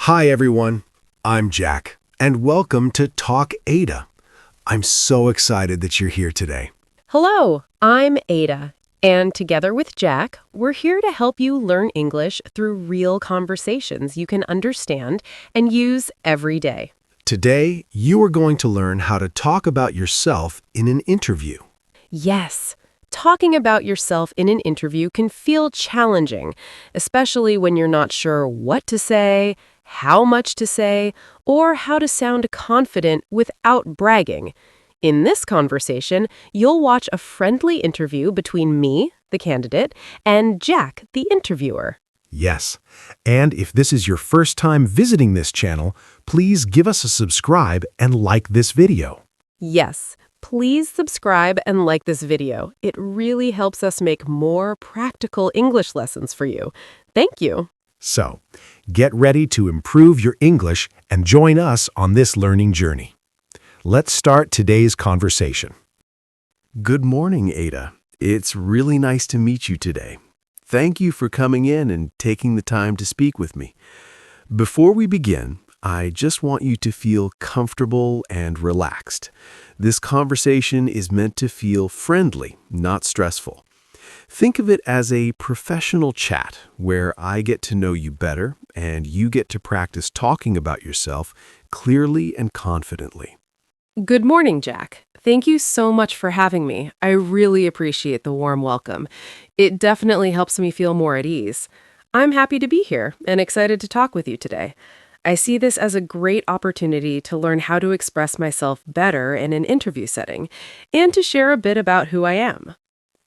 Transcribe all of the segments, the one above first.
Hi, everyone. I'm Jack, and welcome to Talk Ada. I'm so excited that you're here today. Hello, I'm Ada, and together with Jack, we're here to help you learn English through real conversations you can understand and use every day. Today, you are going to learn how to talk about yourself in an interview. Yes, talking about yourself in an interview can feel challenging, especially when you're not sure what to say, how much to say, or how to sound confident without bragging. In this conversation, you'll watch a friendly interview between me, the candidate, and Jack, the interviewer. Yes, and if this is your first time visiting this channel, please give us a subscribe and like this video. Yes, please subscribe and like this video. It really helps us make more practical English lessons for you. Thank you. So, get ready to improve your English and join us on this learning journey. Let's start today's conversation. Good morning, Ada. It's really nice to meet you today. Thank you for coming in and taking the time to speak with me. Before we begin, I just want you to feel comfortable and relaxed. This conversation is meant to feel friendly, not stressful. Think of it as a professional chat where I get to know you better and you get to practice talking about yourself clearly and confidently. Good morning, Jack. Thank you so much for having me. I really appreciate the warm welcome. It definitely helps me feel more at ease. I'm happy to be here and excited to talk with you today. I see this as a great opportunity to learn how to express myself better in an interview setting and to share a bit about who I am.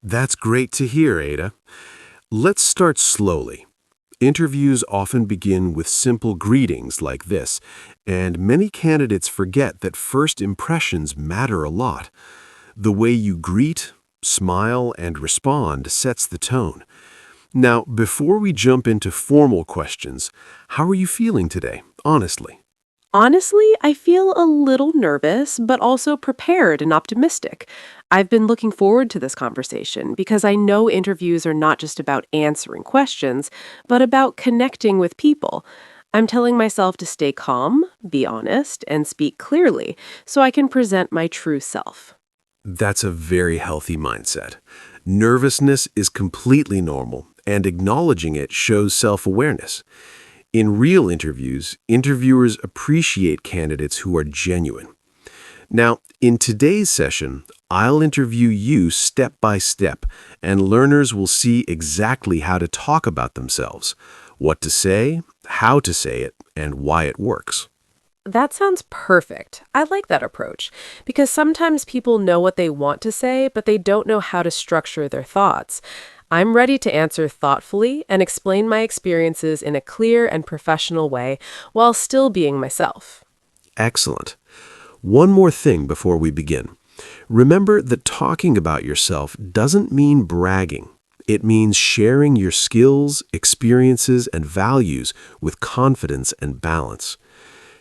That's great to hear, Ada. Let's start slowly. Interviews often begin with simple greetings like this, and many candidates forget that first impressions matter a lot. The way you greet, smile, and respond sets the tone. Now, before we jump into formal questions, how are you feeling today, honestly? Honestly, I feel a little nervous, but also prepared and optimistic. I've been looking forward to this conversation because I know interviews are not just about answering questions, but about connecting with people. I'm telling myself to stay calm, be honest, and speak clearly so I can present my true self. That's a very healthy mindset. Nervousness is completely normal, and acknowledging it shows self-awareness. In real interviews, interviewers appreciate candidates who are genuine. Now, in today's session, I'll interview you step by step, and learners will see exactly how to talk about themselves, what to say, how to say it, and why it works. That sounds perfect. I like that approach because sometimes people know what they want to say, but they don't know how to structure their thoughts. I'm ready to answer thoughtfully and explain my experiences in a clear and professional way while still being myself. Excellent. One more thing before we begin. Remember that talking about yourself doesn't mean bragging. It means sharing your skills, experiences, and values with confidence and balance.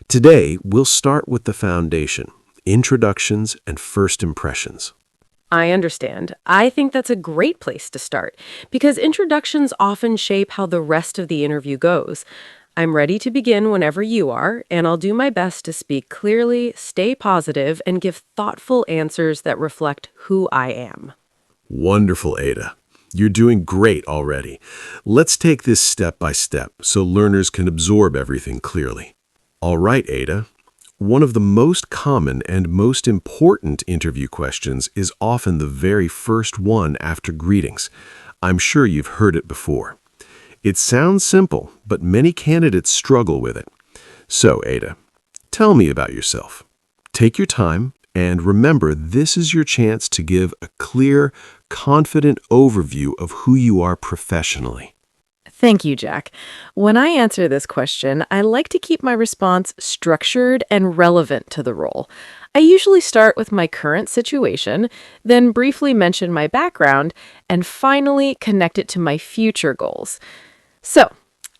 Today, we'll start with the foundation, introductions and first impressions. I understand. I think that's a great place to start because introductions often shape how the rest of the interview goes. I'm ready to begin whenever you are, and I'll do my best to speak clearly, stay positive, and give thoughtful answers that reflect who I am. Wonderful, Ada. You're doing great already. Let's take this step by step so learners can absorb everything clearly. All right, Ada. One of the most common and most important interview questions is often the very first one after greetings. I'm sure you've heard it before. It sounds simple, but many candidates struggle with it. So, Ada, tell me about yourself. Take your time, and remember this is your chance to give a clear, confident overview of who you are professionally. Thank you, Jack. When I answer this question, I like to keep my response structured and relevant to the role. I usually start with my current situation, then briefly mention my background, and finally connect it to my future goals. So,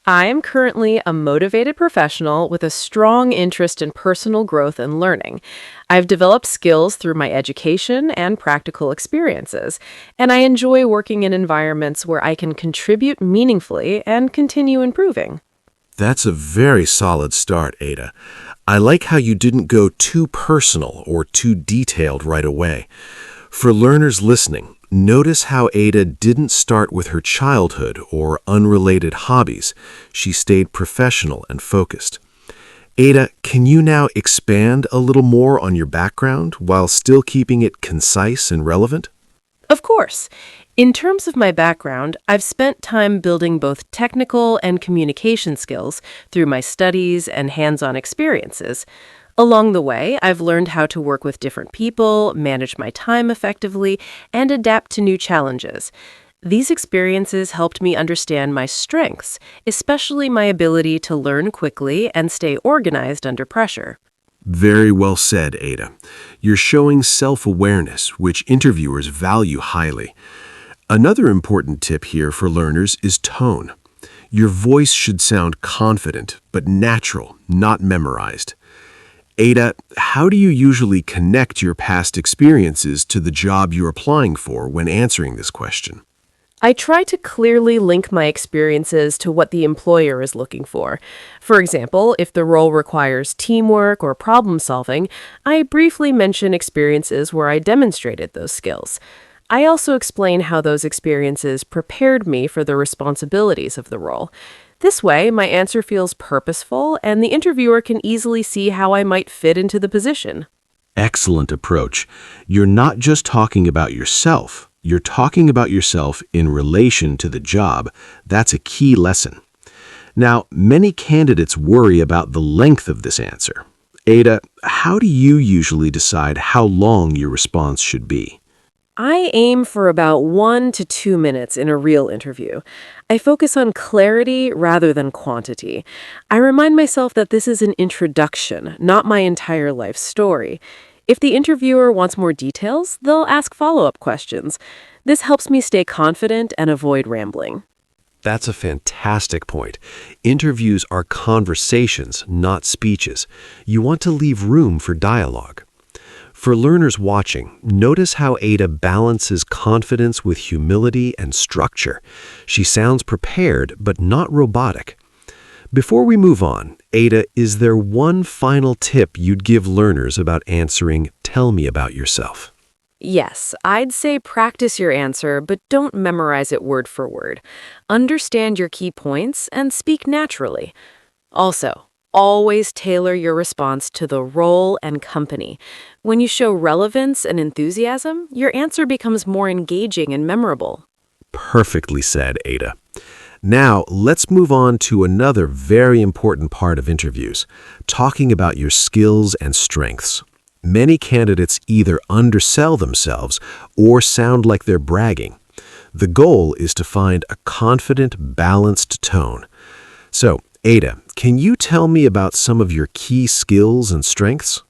I am currently a motivated professional with a strong interest in personal growth and learning. I've developed skills through my education and practical experiences, and I enjoy working in environments where I can contribute meaningfully and continue improving. That's a very solid start, Ada. I like how you didn't go too personal or too detailed right away. For learners listening, notice how Ada didn't start with her childhood or unrelated hobbies. She stayed professional and focused. Ada, can you now expand a little more on your background while still keeping it concise and relevant? Of course. In terms of my background, I've spent time building both technical and communication skills through my studies and hands-on experiences. Along the way, I've learned how to work with different people, manage my time effectively, and adapt to new challenges. These experiences helped me understand my strengths, especially my ability to learn quickly and stay organized under pressure. Very well said, Ada. You're showing self-awareness, which interviewers value highly. Another important tip here for learners is tone. Your voice should sound confident, but natural, not memorized. Ada, how do you usually connect your past experiences to the job you're applying for when answering this question? I try to clearly link my experiences to what the employer is looking for. For example, if the role requires teamwork or problem solving, I briefly mention experiences where I demonstrated those skills. I also explain how those experiences prepared me for the responsibilities of the role. This way, my answer feels purposeful, and the interviewer can easily see how I might fit into the position. Excellent approach. You're not just talking about yourself. You're talking about yourself in relation to the job. That's a key lesson. Now, many candidates worry about the length of this answer. Ada, how do you usually decide how long your response should be? I aim for about 1 to 2 minutes in a real interview. I focus on clarity rather than quantity. I remind myself that this is an introduction, not my entire life story. If the interviewer wants more details, they'll ask follow-up questions. This helps me stay confident and avoid rambling. That's a fantastic point. Interviews are conversations, not speeches. You want to leave room for dialogue. For learners watching, notice how Ada balances confidence with humility and structure. She sounds prepared, but not robotic. Before we move on, Ada, is there one final tip you'd give learners about answering, "Tell me about yourself"? Yes, I'd say practice your answer, but don't memorize it word for word. Understand your key points and speak naturally. Also, always tailor your response to the role and company. When you show relevance and enthusiasm, your answer becomes more engaging and memorable. Perfectly said, Ada. Now, let's move on to another very important part of interviews, talking about your skills and strengths. Many candidates either undersell themselves or sound like they're bragging. The goal is to find a confident, balanced tone. So, Ada, can you tell me about some of your key skills and strengths?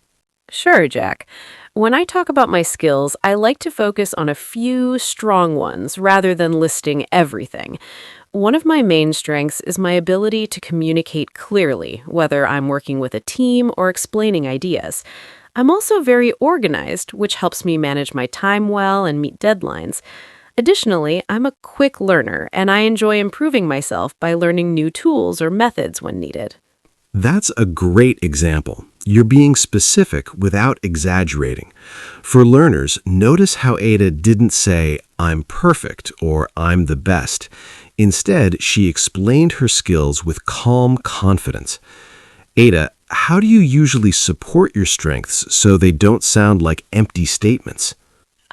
Sure, Jack. When I talk about my skills, I like to focus on a few strong ones rather than listing everything. One of my main strengths is my ability to communicate clearly, whether I'm working with a team or explaining ideas. I'm also very organized, which helps me manage my time well and meet deadlines. Additionally, I'm a quick learner, and I enjoy improving myself by learning new tools or methods when needed. That's a great example. You're being specific without exaggerating. For learners, notice how Ada didn't say, "I'm perfect" or "I'm the best." Instead, she explained her skills with calm confidence. Ada, how do you usually support your strengths so they don't sound like empty statements?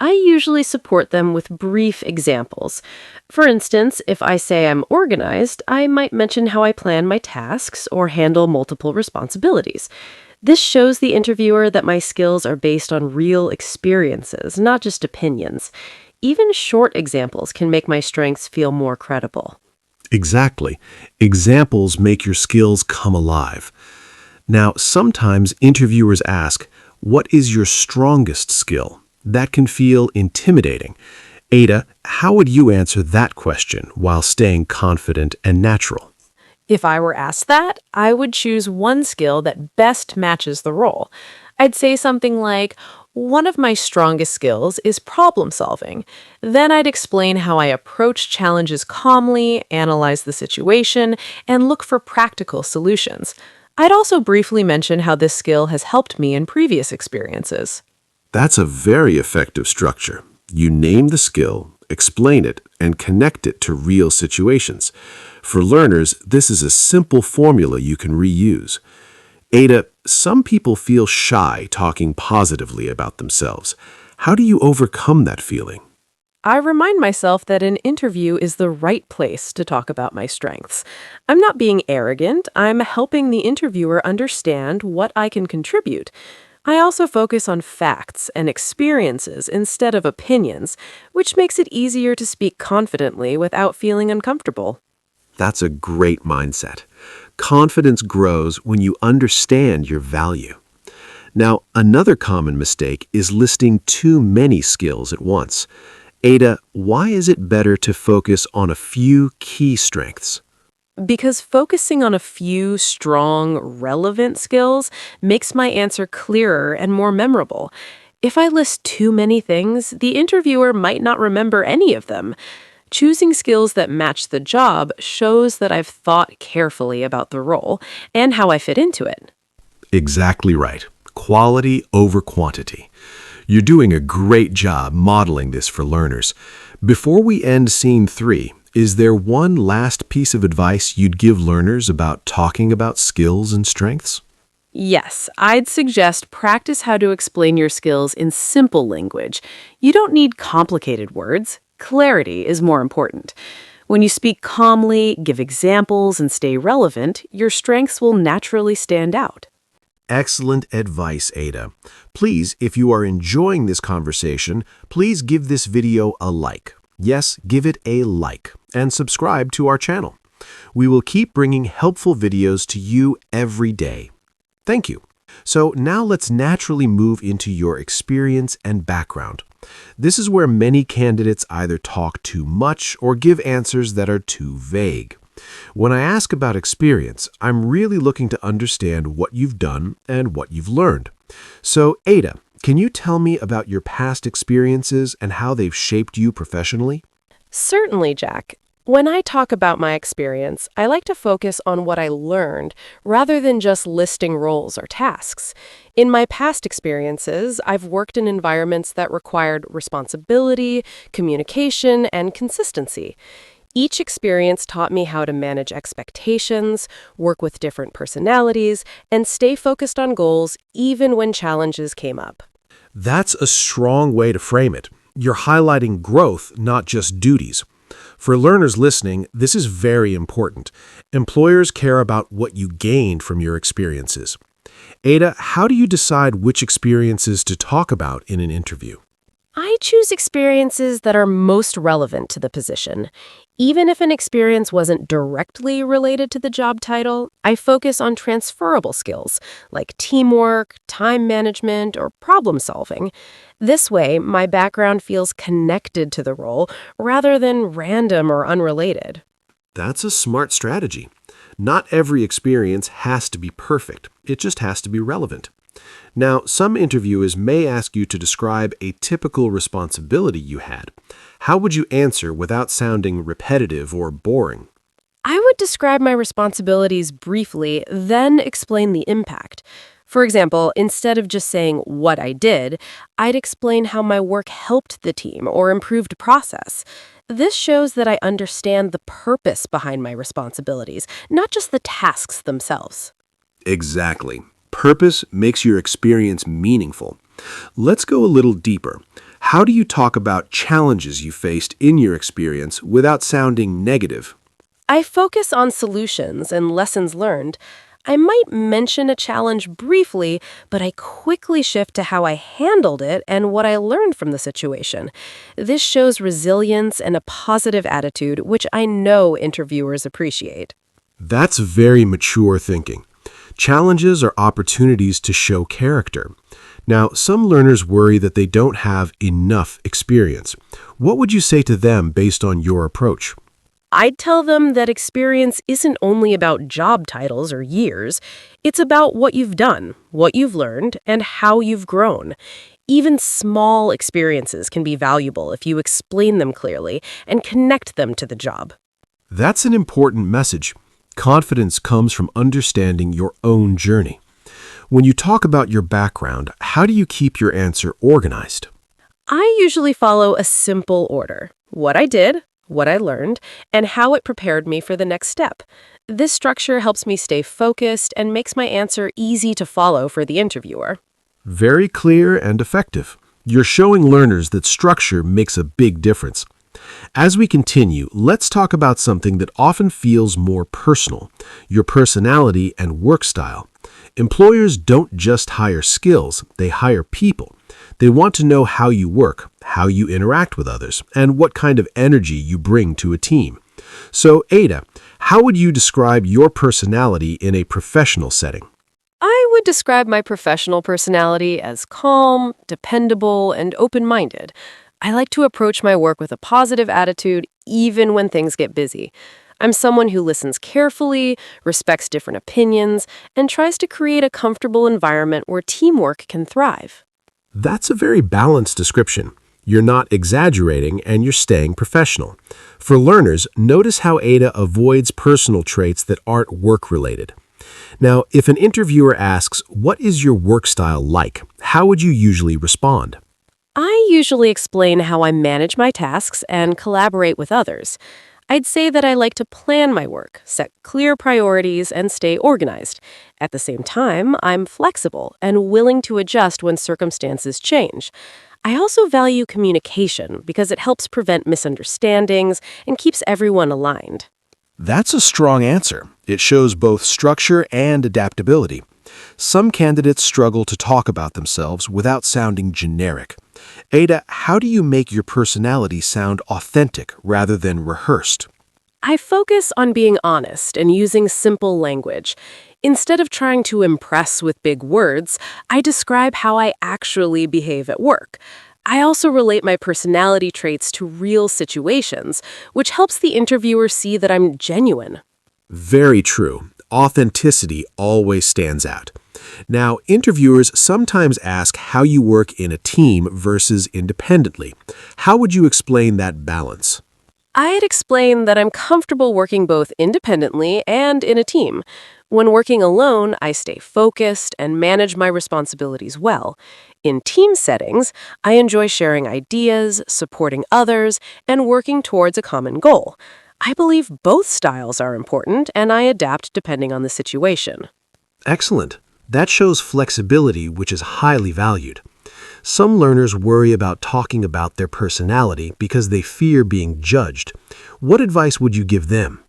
I usually support them with brief examples. For instance, if I say I'm organized, I might mention how I plan my tasks or handle multiple responsibilities. This shows the interviewer that my skills are based on real experiences, not just opinions. Even short examples can make my strengths feel more credible. Exactly. Examples make your skills come alive. Now, sometimes interviewers ask, "What is your strongest skill?" That can feel intimidating. Ada, how would you answer that question while staying confident and natural? If I were asked that, I would choose one skill that best matches the role. I'd say something like, One of my strongest skills is problem solving. Then I'd explain how I approach challenges calmly, analyze the situation, and look for practical solutions. I'd also briefly mention how this skill has helped me in previous experiences. That's a very effective structure. You name the skill, explain it, and connect it to real situations. For learners, this is a simple formula you can reuse. Ada, some people feel shy talking positively about themselves. How do you overcome that feeling? I remind myself that an interview is the right place to talk about my strengths. I'm not being arrogant, I'm helping the interviewer understand what I can contribute. I also focus on facts and experiences instead of opinions, which makes it easier to speak confidently without feeling uncomfortable. That's a great mindset. Confidence grows when you understand your value. Now, another common mistake is listing too many skills at once. Ada, why is it better to focus on a few key strengths? Because focusing on a few strong, relevant skills makes my answer clearer and more memorable. If I list too many things, the interviewer might not remember any of them. Choosing skills that match the job shows that I've thought carefully about the role and how I fit into it. Exactly right. Quality over quantity. You're doing a great job modeling this for learners. Before we end scene 3, is there one last piece of advice you'd give learners about talking about skills and strengths? Yes, I'd suggest practice how to explain your skills in simple language. You don't need complicated words. Clarity is more important. When you speak calmly, give examples, and stay relevant, your strengths will naturally stand out. Excellent advice, Ada. Please, if you are enjoying this conversation, please give this video a like. Yes, give it a like, and subscribe to our channel. We will keep bringing helpful videos to you every day. Thank you. So now let's naturally move into your experience and background. This is where many candidates either talk too much or give answers that are too vague. When I ask about experience, I'm really looking to understand what you've done and what you've learned. So, Ada, can you tell me about your past experiences and how they've shaped you professionally? Certainly, Jack. When I talk about my experience, I like to focus on what I learned rather than just listing roles or tasks. In my past experiences, I've worked in environments that required responsibility, communication, and consistency. Each experience taught me how to manage expectations, work with different personalities, and stay focused on goals even when challenges came up. That's a strong way to frame it. You're highlighting growth, not just duties. For learners listening, this is very important. Employers care about what you gained from your experiences. Ada, how do you decide which experiences to talk about in an interview? I choose experiences that are most relevant to the position. Even if an experience wasn't directly related to the job title, I focus on transferable skills like teamwork, time management, or problem solving. This way, my background feels connected to the role rather than random or unrelated. That's a smart strategy. Not every experience has to be perfect. It just has to be relevant. Now, some interviewers may ask you to describe a typical responsibility you had. How would you answer without sounding repetitive or boring? I would describe my responsibilities briefly, then explain the impact. For example, instead of just saying what I did, I'd explain how my work helped the team or improved process. This shows that I understand the purpose behind my responsibilities, not just the tasks themselves. Exactly. Purpose makes your experience meaningful. Let's go a little deeper. How do you talk about challenges you faced in your experience without sounding negative? I focus on solutions and lessons learned. I might mention a challenge briefly, but I quickly shift to how I handled it and what I learned from the situation. This shows resilience and a positive attitude, which I know interviewers appreciate. That's very mature thinking. Challenges are opportunities to show character. Now, some learners worry that they don't have enough experience. What would you say to them based on your approach? I'd tell them that experience isn't only about job titles or years. It's about what you've done, what you've learned, and how you've grown. Even small experiences can be valuable if you explain them clearly and connect them to the job. That's an important message. Confidence comes from understanding your own journey. When you talk about your background, how do you keep your answer organized? I usually follow a simple order: what I did, what I learned, and how it prepared me for the next step. This structure helps me stay focused and makes my answer easy to follow for the interviewer. Very clear and effective. You're showing learners that structure makes a big difference. As we continue, let's talk about something that often feels more personal: your personality and work style. Employers don't just hire skills, they hire people. They want to know how you work, how you interact with others, and what kind of energy you bring to a team. So, Ada, how would you describe your personality in a professional setting? I would describe my professional personality as calm, dependable, and open-minded. I like to approach my work with a positive attitude, even when things get busy. I'm someone who listens carefully, respects different opinions, and tries to create a comfortable environment where teamwork can thrive. That's a very balanced description. You're not exaggerating and you're staying professional. For learners, notice how Ada avoids personal traits that aren't work-related. Now, if an interviewer asks, "What is your work style like?" how would you usually respond? I usually explain how I manage my tasks and collaborate with others. I'd say that I like to plan my work, set clear priorities, and stay organized. At the same time, I'm flexible and willing to adjust when circumstances change. I also value communication because it helps prevent misunderstandings and keeps everyone aligned. That's a strong answer. It shows both structure and adaptability. Some candidates struggle to talk about themselves without sounding generic. Ada, how do you make your personality sound authentic rather than rehearsed? I focus on being honest and using simple language. Instead of trying to impress with big words, I describe how I actually behave at work. I also relate my personality traits to real situations, which helps the interviewer see that I'm genuine. Very true. Authenticity always stands out. Now, interviewers sometimes ask how you work in a team versus independently. How would you explain that balance? I'd explain that I'm comfortable working both independently and in a team. When working alone, I stay focused and manage my responsibilities well. In team settings, I enjoy sharing ideas, supporting others, and working towards a common goal. I believe both styles are important, and I adapt depending on the situation. Excellent. That shows flexibility, which is highly valued. Some learners worry about talking about their personality because they fear being judged. What advice would you give them?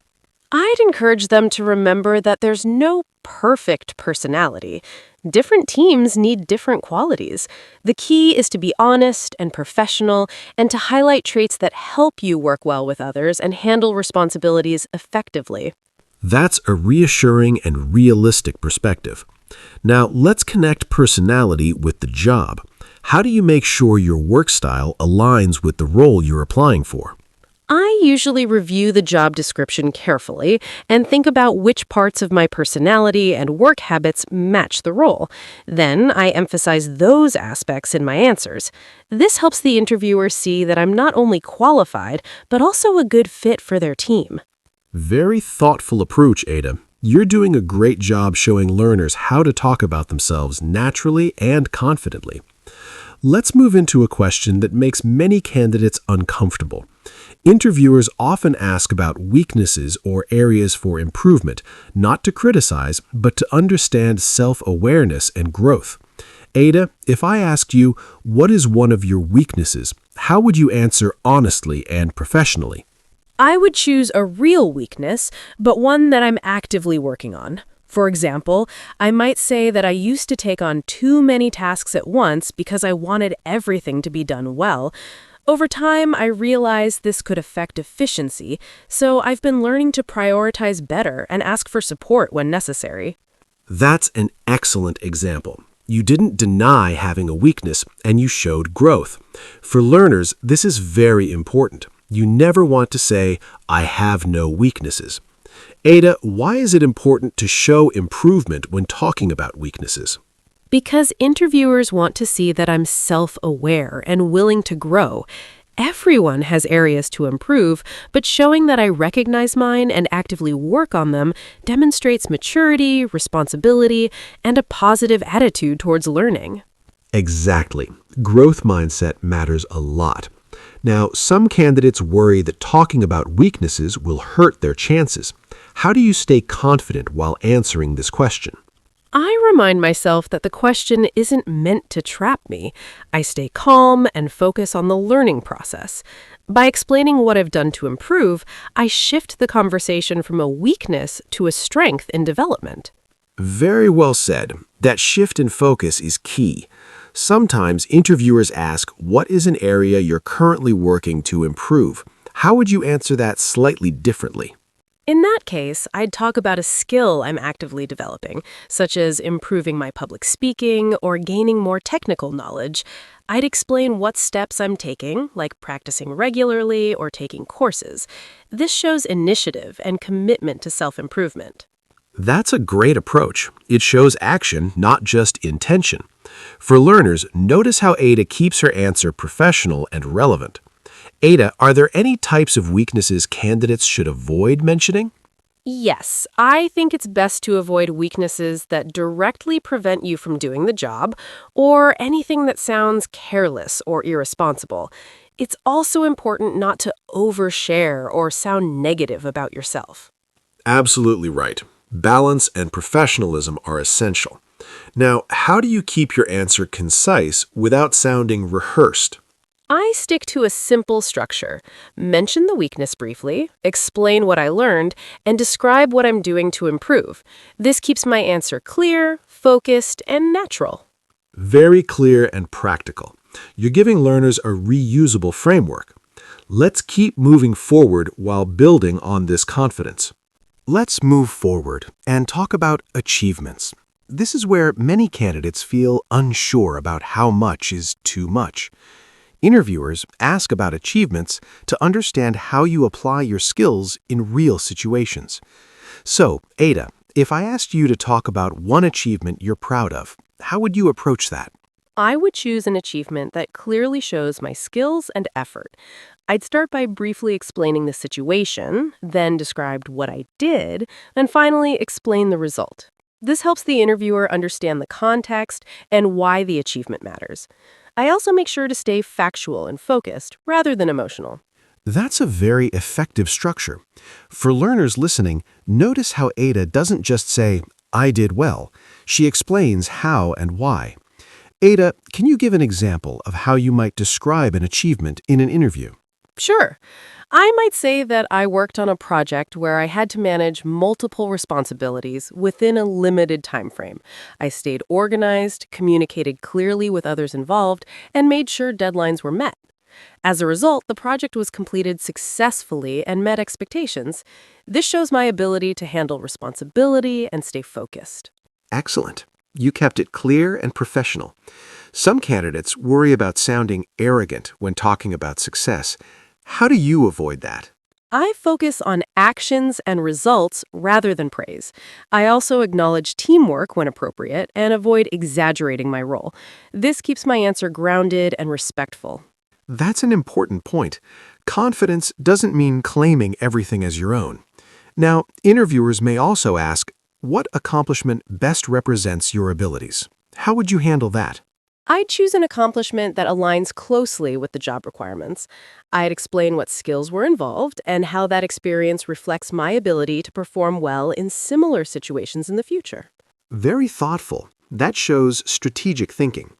I'd encourage them to remember that there's no perfect personality. Different teams need different qualities. The key is to be honest and professional and to highlight traits that help you work well with others and handle responsibilities effectively. That's a reassuring and realistic perspective. Now, let's connect personality with the job. How do you make sure your work style aligns with the role you're applying for? I usually review the job description carefully and think about which parts of my personality and work habits match the role. Then I emphasize those aspects in my answers. This helps the interviewer see that I'm not only qualified, but also a good fit for their team. Very thoughtful approach, Ada. You're doing a great job showing learners how to talk about themselves naturally and confidently. Let's move into a question that makes many candidates uncomfortable. Interviewers often ask about weaknesses or areas for improvement, not to criticize, but to understand self-awareness and growth. Ada, if I asked you, what is one of your weaknesses, how would you answer honestly and professionally? I would choose a real weakness, but one that I'm actively working on. For example, I might say that I used to take on too many tasks at once because I wanted everything to be done well. Over time, I realized this could affect efficiency, so I've been learning to prioritize better and ask for support when necessary. That's an excellent example. You didn't deny having a weakness, and you showed growth. For learners, this is very important. You never want to say, "I have no weaknesses." Ada, why is it important to show improvement when talking about weaknesses? Because interviewers want to see that I'm self-aware and willing to grow. Everyone has areas to improve, but showing that I recognize mine and actively work on them demonstrates maturity, responsibility, and a positive attitude towards learning. Exactly. Growth mindset matters a lot. Now, some candidates worry that talking about weaknesses will hurt their chances. How do you stay confident while answering this question? I remind myself that the question isn't meant to trap me. I stay calm and focus on the learning process. By explaining what I've done to improve, I shift the conversation from a weakness to a strength in development. Very well said. That shift in focus is key. Sometimes interviewers ask, what is an area you're currently working to improve? How would you answer that slightly differently? In that case, I'd talk about a skill I'm actively developing, such as improving my public speaking or gaining more technical knowledge. I'd explain what steps I'm taking, like practicing regularly or taking courses. This shows initiative and commitment to self-improvement. That's a great approach. It shows action, not just intention. For learners, notice how Ada keeps her answer professional and relevant. Ada, are there any types of weaknesses candidates should avoid mentioning? Yes, I think it's best to avoid weaknesses that directly prevent you from doing the job or anything that sounds careless or irresponsible. It's also important not to overshare or sound negative about yourself. Absolutely right. Balance and professionalism are essential. Now, how do you keep your answer concise without sounding rehearsed? I stick to a simple structure. Mention the weakness briefly, explain what I learned, and describe what I'm doing to improve. This keeps my answer clear, focused, and natural. Very clear and practical. You're giving learners a reusable framework. Let's keep moving forward while building on this confidence. Let's move forward and talk about achievements. This is where many candidates feel unsure about how much is too much. Interviewers ask about achievements to understand how you apply your skills in real situations. So, Ada, if I asked you to talk about one achievement you're proud of, how would you approach that? I would choose an achievement that clearly shows my skills and effort. I'd start by briefly explaining the situation, then describe what I did, and finally explain the result. This helps the interviewer understand the context and why the achievement matters. I also make sure to stay factual and focused rather than emotional. That's a very effective structure. For learners listening, notice how Ada doesn't just say, "I did well." She explains how and why. Ada, can you give an example of how you might describe an achievement in an interview? Sure. I might say that I worked on a project where I had to manage multiple responsibilities within a limited time frame. I stayed organized, communicated clearly with others involved, and made sure deadlines were met. As a result, the project was completed successfully and met expectations. This shows my ability to handle responsibility and stay focused. Excellent. You kept it clear and professional. Some candidates worry about sounding arrogant when talking about success. How do you avoid that? I focus on actions and results rather than praise. I also acknowledge teamwork when appropriate and avoid exaggerating my role. This keeps my answer grounded and respectful. That's an important point. Confidence doesn't mean claiming everything as your own. Now, interviewers may also ask, what accomplishment best represents your abilities? How would you handle that? I'd choose an accomplishment that aligns closely with the job requirements. I'd explain what skills were involved and how that experience reflects my ability to perform well in similar situations in the future. Very thoughtful. That shows strategic thinking.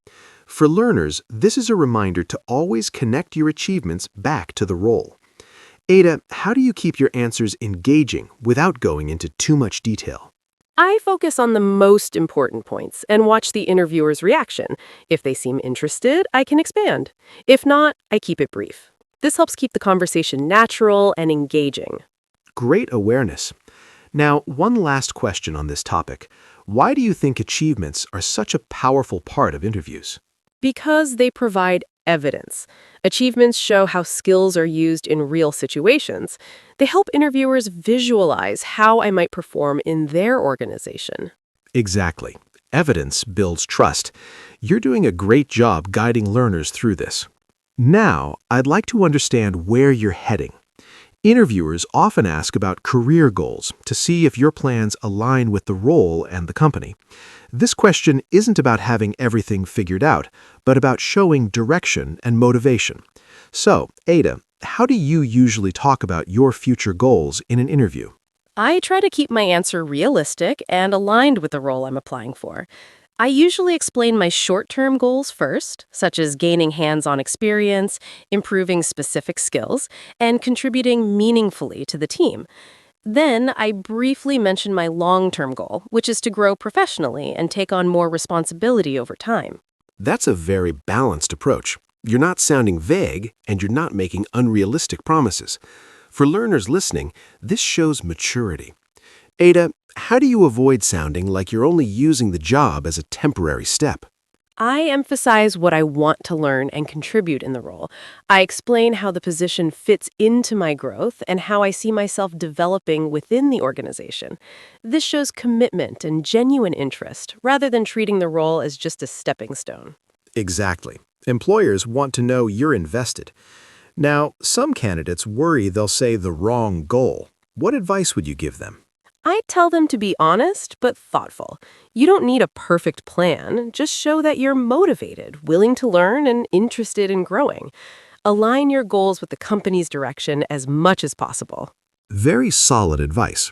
For learners, this is a reminder to always connect your achievements back to the role. Ada, how do you keep your answers engaging without going into too much detail? I focus on the most important points and watch the interviewer's reaction. If they seem interested, I can expand. If not, I keep it brief. This helps keep the conversation natural and engaging. Great awareness. Now, one last question on this topic. Why do you think achievements are such a powerful part of interviews? Because they provide evidence. Achievements show how skills are used in real situations. They help interviewers visualize how I might perform in their organization. Exactly. Evidence builds trust. You're doing a great job guiding learners through this. Now, I'd like to understand where you're heading. Interviewers often ask about career goals to see if your plans align with the role and the company. This question isn't about having everything figured out, but about showing direction and motivation. So, Ada, how do you usually talk about your future goals in an interview? I try to keep my answer realistic and aligned with the role I'm applying for. I usually explain my short-term goals first, such as gaining hands-on experience, improving specific skills, and contributing meaningfully to the team. Then I briefly mention my long-term goal, which is to grow professionally and take on more responsibility over time. That's a very balanced approach. You're not sounding vague, and you're not making unrealistic promises. For learners listening, this shows maturity. Ada, how do you avoid sounding like you're only using the job as a temporary step? I emphasize what I want to learn and contribute in the role. I explain how the position fits into my growth and how I see myself developing within the organization. This shows commitment and genuine interest, rather than treating the role as just a stepping stone. Exactly. Employers want to know you're invested. Now, some candidates worry they'll say the wrong goal. What advice would you give them? I tell them to be honest but thoughtful. You don't need a perfect plan. Just show that you're motivated, willing to learn, and interested in growing. Align your goals with the company's direction as much as possible. Very solid advice.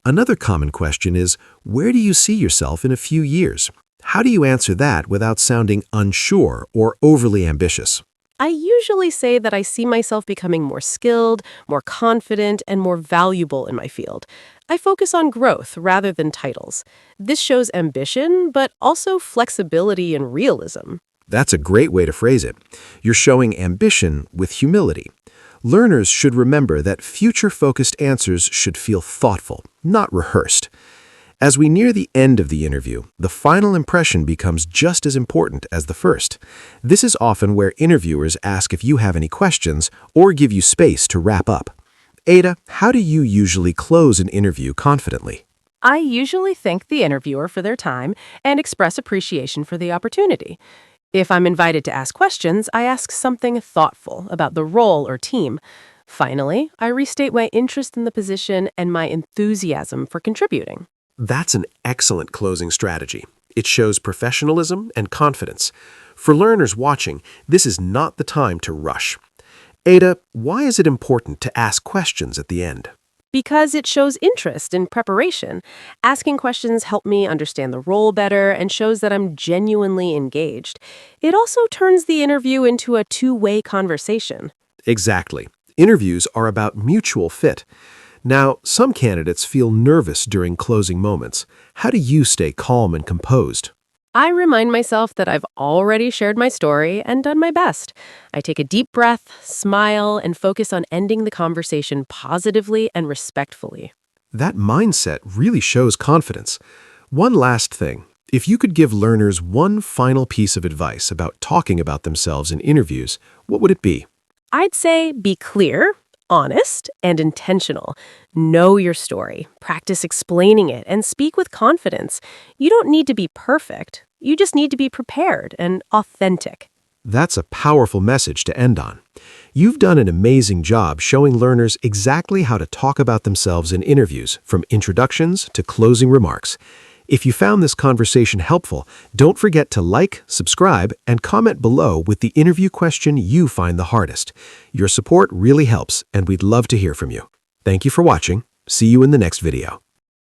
Another common question is, where do you see yourself in a few years? How do you answer that without sounding unsure or overly ambitious? I usually say that I see myself becoming more skilled, more confident, and more valuable in my field. I focus on growth rather than titles. This shows ambition, but also flexibility and realism. That's a great way to phrase it. You're showing ambition with humility. Learners should remember that future-focused answers should feel thoughtful, not rehearsed. As we near the end of the interview, the final impression becomes just as important as the first. This is often where interviewers ask if you have any questions or give you space to wrap up. Ada, how do you usually close an interview confidently? I usually thank the interviewer for their time and express appreciation for the opportunity. If I'm invited to ask questions, I ask something thoughtful about the role or team. Finally, I restate my interest in the position and my enthusiasm for contributing. That's an excellent closing strategy. It shows professionalism and confidence. For learners watching, this is not the time to rush. Ada, why is it important to ask questions at the end? Because it shows interest in preparation. Asking questions help me understand the role better and shows that I'm genuinely engaged. It also turns the interview into a two-way conversation. Exactly. Interviews are about mutual fit. Now, some candidates feel nervous during closing moments. How do you stay calm and composed? I remind myself that I've already shared my story and done my best. I take a deep breath, smile, and focus on ending the conversation positively and respectfully. That mindset really shows confidence. One last thing. If you could give learners one final piece of advice about talking about themselves in interviews, what would it be? I'd say be clear, honest, and intentional. Know your story, practice explaining it, and speak with confidence. You don't need to be perfect. You just need to be prepared and authentic. That's a powerful message to end on. You've done an amazing job showing learners exactly how to talk about themselves in interviews, from introductions to closing remarks. If you found this conversation helpful, don't forget to like, subscribe, and comment below with the interview question you find the hardest. Your support really helps, and we'd love to hear from you. Thank you for watching. See you in the next video.